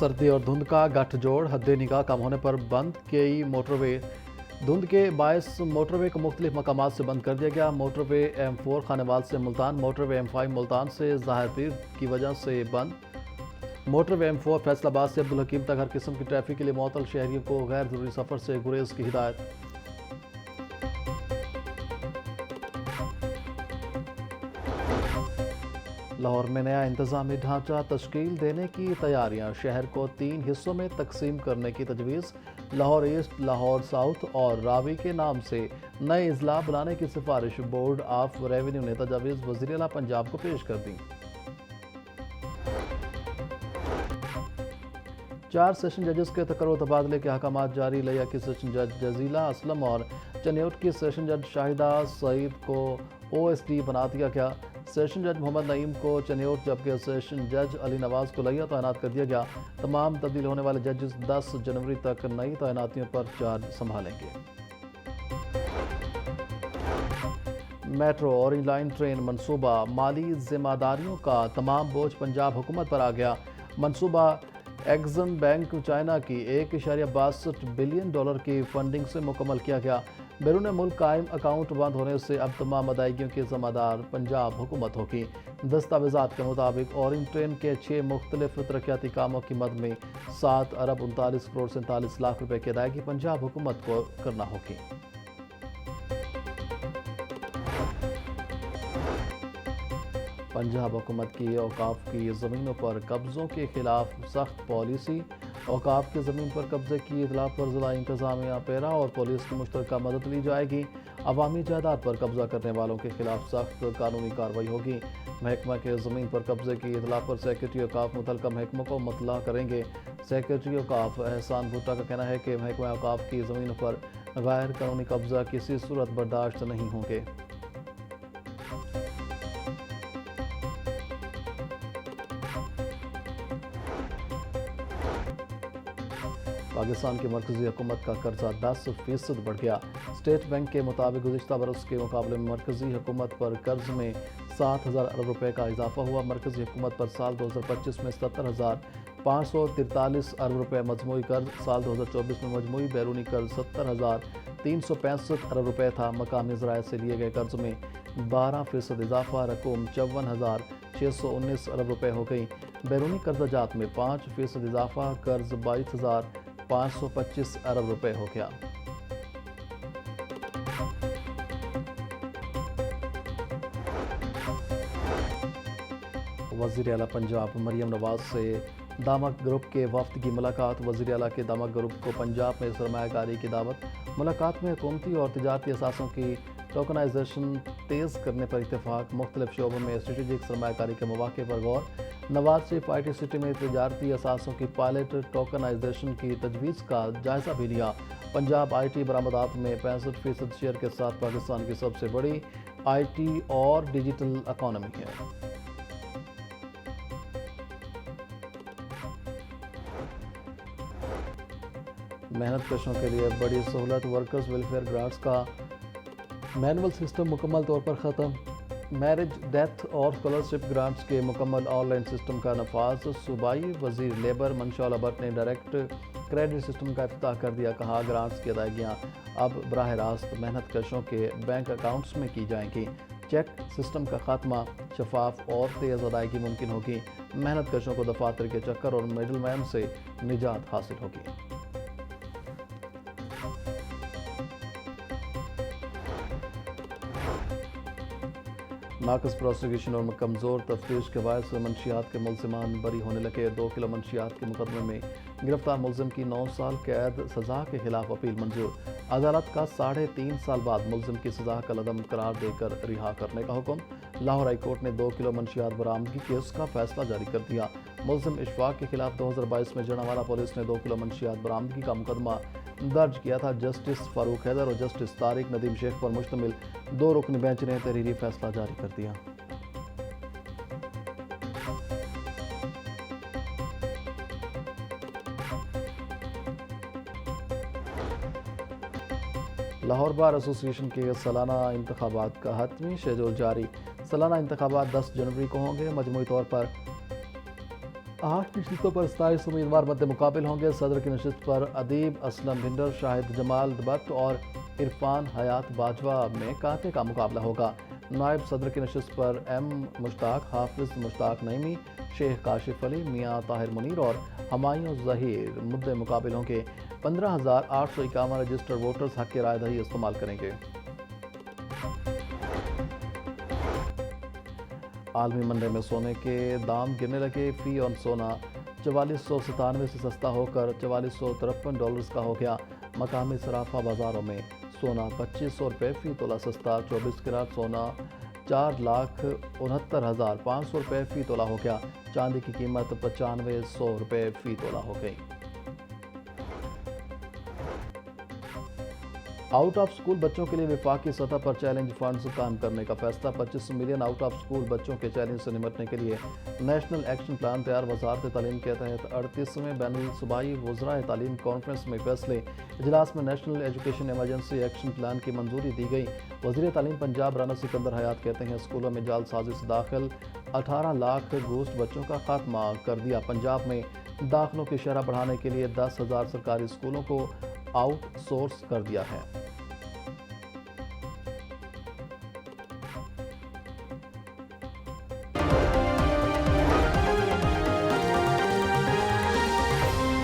सर्दी और धुंध का गठजोड़, हद निगाह कम होने पर बंद कई मोटरवे। धुंध के बायस मोटरवे को मुख्तलिफ मकामात से बंद कर दिया गया। मोटरवे M4 खानेवाल से मुल्तान, मोटरवे M5 मुल्तान से ज़ाहिर पीर की वजह से बंद। मोटरवे M4 फैसलाबाद से अब्दुल हकीम तक हर किस्म की ट्रैफिक के लिए मुअत्तल, शहरियों को गैर ज़रूरी सफ़र से गुरेज की हिदायत। लाहौर में नया इंतजामी ढांचा तश्कील देने की तैयारियां, शहर को 3 हिस्सों में तकसीम करने की तजवीज़। लाहौर ईस्ट, लाहौर साउथ और रावी के नाम से नए अजला बनाने की सिफारिश बोर्ड ऑफ रेवेन्यू ने तजावीज़ वज़ीर आला पंजाब को पेश कर दी। 4 सेशन जजेस के तकर्रुर तबादले के अहकामात जारी। लिया की सेशन जज जजीला असलम और चन्योट की सेशन जज शाहिदा सईद को OSD बना दिया गया। सेशन जज मोहम्मद नईम को चन्योट, जबकि सेशन जज अली नवाज को लिया तैनात कर दिया गया। तमाम तब्दील होने वाले जजेस 10 जनवरी तक नई तैनातियों पर चार्ज संभालेंगे। मेट्रो ऑरेंज लाइन ट्रेन मंसूबा, माली जिम्मेदारियों का तमाम बोझ पंजाब हुकूमत पर आ गया। मंसूबा एग्जिम बैंक चाइना की $1.62 बिलियन की फंडिंग से मुकम्मल किया गया। बैरून मुल्क कायम अकाउंट बंद होने से अब तमाम अदायगियों की ज़िम्मेदार पंजाब हुकूमत होगी। दस्तावेज़ात के मुताबिक ऑरेंज ट्रेन के 6 मुख्तलिफ तरक्याती कामों की मद में 7 अरब 39 करोड़ 47 लाख रुपए की अदायगी पंजाब हुकूमत को करना होगी। पंजाब हुकूमत की औकाफ की ज़मीनों पर कब्ज़ों के खिलाफ सख्त पॉलिसी। औकाफ की ज़मीन पर कब्ज़े की इतला पर ज़िला इंतज़ामिया, पेरा और पुलिस की मुश्तरका मदद ली जाएगी। अवामी जायदाद पर कब्ज़ा करने वालों के खिलाफ सख्त कानूनी कार्रवाई होगी। महकमा के ज़मीन पर कब्ज़े की इतला पर सेक्रेटरी औकाफ मुतल्लिका महकमों को मुतला करेंगे। सेक्रेटरी औकाफ एहसान भुट्टा का कहना है कि महकमा औकाफ की ज़मीनों पर गैर कानूनी कब्ज़ा किसी सूरत बर्दाश्त नहीं होंगे। पाकिस्तान की मरकज़ी हुकूमत का कर्जा 10% बढ़ गया। स्टेट बैंक के मुताबिक गुज़िश्ता बरस के मुकाबले में मरकज़ी हुकूमत पर कर्ज में 7,000 अरब रुपए का इजाफा हुआ। मरकज़ी हुकूमत पर साल 2025 में 77,543 अरब रुपए मजमूई कर्ज, साल 2024 में मजमूई बैरूनी कर्ज 70,365 अरब रुपए था। मकामी ज़राए से लिए गए कर्ज में 12% इजाफा, रकूम 54,619 अरब रुपए हो गई। बैरूनी कर्जाजात में 5% इजाफा, कर्ज 22,525 अरब रुपए हो गया। वज़ीर आला पंजाब मरियम नवाज से दामक ग्रुप के वफ्द की मुलाकात। वज़ीर आला के दामक ग्रुप को पंजाब में सरमायाकारी की दावत। मुलाकात में हुकूमती और तिजारती असासों की टोकनाइजेशन तेज़ करने पर इत्तेफाक। मुख्तलिफ शोबों में स्ट्रेटेजिक सरमायाकारी के मौक़े पर गौर। नवाज शरीफ IT सिटी में तिजारती असासों की पायलट टोकनाइजेशन की तजवीज़ का जायज़ा भी लिया। पंजाब IT बरामदात में 65% शेयर के साथ पाकिस्तान की सबसे बड़ी IT और डिजिटल इकॉनमी है। मेहनत कशों के लिए बड़ी सहूलत। वर्कर्स वेलफेयर ग्रांट्स का मैनुअल सिस्टम मुकम्मल तौर पर ख़त्म। मैरिज, डेथ और स्कॉलरशिप ग्रांट्स के मुकम्मल ऑनलाइन सिस्टम का नफाज। सूबाई वज़ीर लेबर मंशा भट्ट ने डायरेक्ट क्रेडिट सिस्टम का इफ्तिताह कर दिया। कहा, ग्रांट्स की अदायगियाँ अब बराह रास्त मेहनत कशों के बैंक अकाउंट्स में की जाएंगी। चेक सिस्टम का खात्मा, शफाफ और तेज़ अदायगी मुमकिन होगी। मेहनत कशों को दफातर के चक्कर और मिडल मैन से निजात हासिल होगी। नाकस प्रोसिक्यूशन और कमज़ोर तफ्तीश के बायस मंशियात के मुलजिमान बरी होने लगे। 2 किलो मंशियात के मुकदमे में गिरफ्तार मुलजिम की 9 साल कैद सज़ा के खिलाफ अपील मंजूर। अदालत का 3.5 साल बाद मुलजिम की सज़ा का लदम करार देकर रिहा करने का हुक्म। लाहौर हाई कोर्ट ने 2 किलो मंशियात बरामदगी केस का फैसला जारी कर दिया। मुलजिम इशफाक के खिलाफ 2022 में जड़ावाला पुलिस ने 2 किलो मंशियात बरामदगी का मुकदमा दर्ज किया था। जस्टिस फारूक हैदर और जस्टिस तारिक नदीम शेख पर मुश्तमिल 2 रुकनी बेंच ने तहरीरी फैसला जारी कर दिया। लाहौर बार एसोसिएशन के सालाना इंतखाबात का हतमी शेड्यूल जारी। सालाना इंतखाबात 10 जनवरी को होंगे। मजमूई तौर पर 8 नशस्तों पर 27 उम्मीदवार मद्दे मुकाबिल होंगे। सदर की नशस्त पर अदीब असलम भिंडर, शाहिद जमाल भट्ट और इरफान हयात बाजवा में कांटे का मुकाबला होगा। नायब सदर की नशस्त पर एम मुश्ताक, हाफिज मुश्ताक नईमी, शेख काशिफ अली, मियाँ ताहिर मुनीर और हमायूं ज़हीर मुद्दे मुकाबिल होंगे। 15,851 रजिस्टर्ड वोटर्स हक की राय दही इस्तेमाल करेंगे। आलमी मंडी में सोने के दाम गिरने लगे। फी ऑन सोना 4497 से सस्ता होकर $4453 का हो गया। मकामी सराफा बाजारों में सोना 2500 रुपये फी तोला सस्ता, 24 कैरेट सोना 4,69,500 रुपये फी तोला हो गया। चांदी की कीमत 9500 रुपये फी तोला हो गई। आउट ऑफ स्कूल बच्चों के लिए वफाकी सतह पर चैलेंज फंड्स कायम करने का फैसला। 25 मिलियन आउट ऑफ स्कूल बच्चों के चैलेंज से निपटने के लिए नेशनल एक्शन प्लान तैयार। वजारत तालीम के तहत 38वें बैनुल सूबाई वज़राए तालीम कॉन्फ्रेंस में फैसले। इजलास में national education emergency action plan की मंजूरी दी गई। वज़ीर तालीम पंजाब राना सिकंदर हयात कहते हैं स्कूलों में जालसाजी से दाखिल 18 लाख गोश्त बच्चों का खात्मा कर दिया। पंजाब में दाखिलों की शरह बढ़ाने के लिए 10,000 सरकारी स्कूलों को आउटसोर्स कर दिया है।